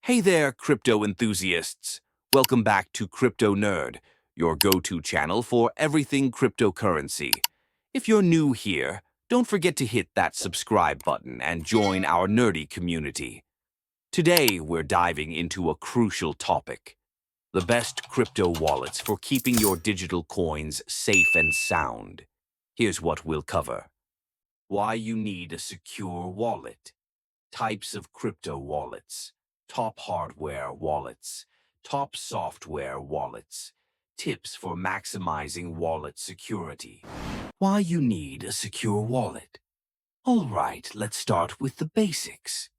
Hey there, crypto enthusiasts. Welcome back to Crypto Nerd, your go-to channel for everything cryptocurrency. If you're new here, don't forget to hit that subscribe button and join our nerdy community. Today, we're diving into a crucial topic: the best crypto wallets for keeping your digital coins safe and sound. Here's what we'll cover: why you need a secure wallet, types of crypto wallets, top hardware wallets, top software wallets, tips for maximizing wallet security, why you need a secure wallet. All right, let's start with the basics.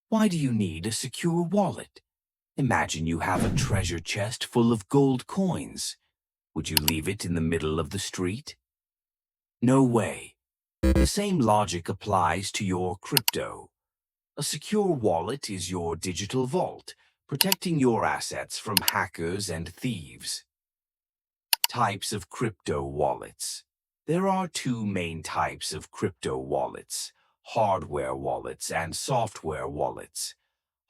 Why do you need a secure wallet? Imagine you have a treasure chest full of gold coins. Would you leave it in the middle of the street? No way. The same logic applies to your crypto. A secure wallet is your digital vault, protecting your assets from hackers and thieves. Types of crypto wallets. There are two main types of crypto wallets: hardware wallets and software wallets.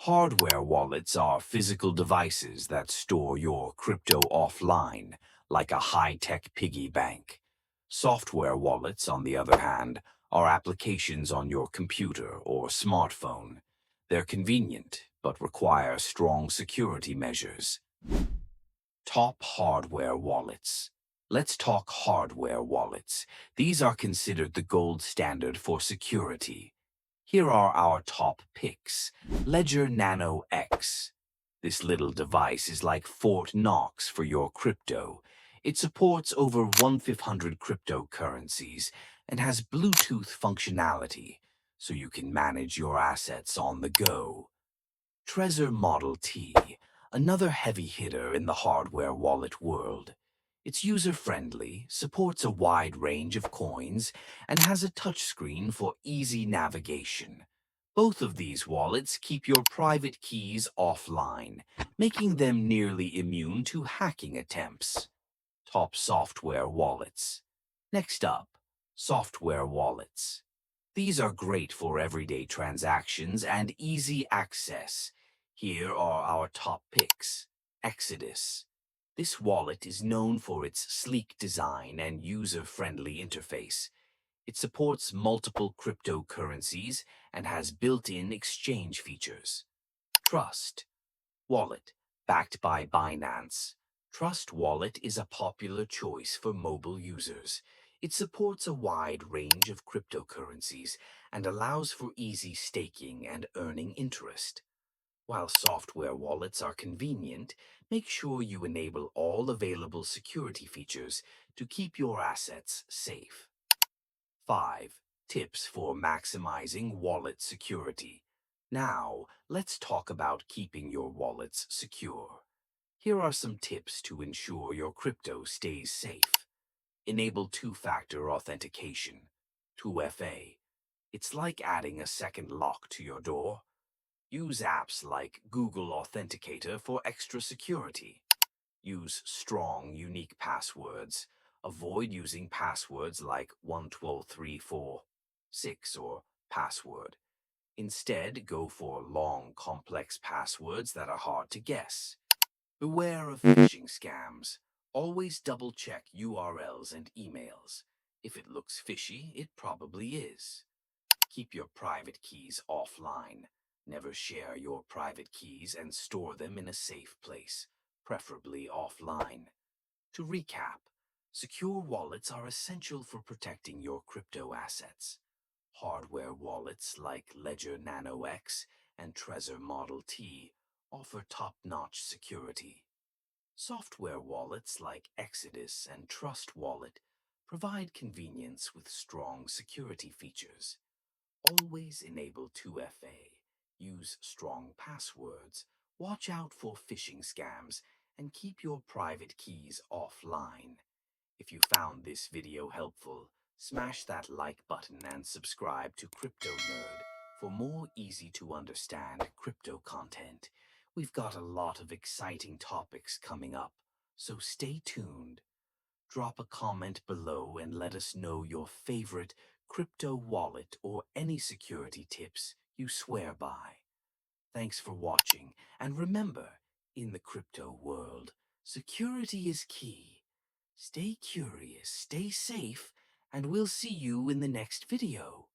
Hardware wallets are physical devices that store your crypto offline, like a high-tech piggy bank. Software wallets, on the other hand, are applications on your computer or smartphone. They're convenient, but require strong security measures. Top hardware wallets. Let's talk hardware wallets. These are considered the gold standard for security. Here are our top picks. Ledger Nano X. This little device is like Fort Knox for your crypto. It supports over 1,500 cryptocurrencies and has Bluetooth functionality, so you can manage your assets on the go. Trezor Model T, another heavy hitter in the hardware wallet world. It's user-friendly, supports a wide range of coins, and has a touchscreen for easy navigation. Both of these wallets keep your private keys offline, making them nearly immune to hacking attempts. Top software wallets. Next up, software wallets. These are great for everyday transactions and easy access. Here are our top picks. Exodus. This wallet is known for its sleek design and user-friendly interface. It supports multiple cryptocurrencies and has built-in exchange features. Trust Wallet, backed by Binance. Trust Wallet is a popular choice for mobile users. It supports a wide range of cryptocurrencies and allows for easy staking and earning interest. While software wallets are convenient, make sure you enable all available security features to keep your assets safe. 5. Tips for maximizing wallet security. Now, let's talk about keeping your wallets secure. Here are some tips to ensure your crypto stays safe. Enable two-factor authentication, 2FA. It's like adding a second lock to your door. Use apps like Google Authenticator for extra security. Use strong, unique passwords. Avoid using passwords like 123446 or password. Instead, go for long, complex passwords that are hard to guess. Beware of phishing scams. Always double-check URLs and emails. If it looks fishy, it probably is. Keep your private keys offline. Never share your private keys and store them in a safe place, preferably offline. To recap, secure wallets are essential for protecting your crypto assets. Hardware wallets like Ledger Nano X and Trezor Model T offer top-notch security. Software wallets like Exodus and Trust Wallet provide convenience with strong security features. Always enable 2FA, use strong passwords, watch out for phishing scams, and keep your private keys offline. If you found this video helpful, smash that like button and subscribe to Crypto Nerd for more easy-to-understand crypto content. We've got a lot of exciting topics coming up, so stay tuned. Drop a comment below and let us know your favorite crypto wallet or any security tips you swear by. Thanks for watching, and remember, in the crypto world, security is key. Stay curious, stay safe, and we'll see you in the next video.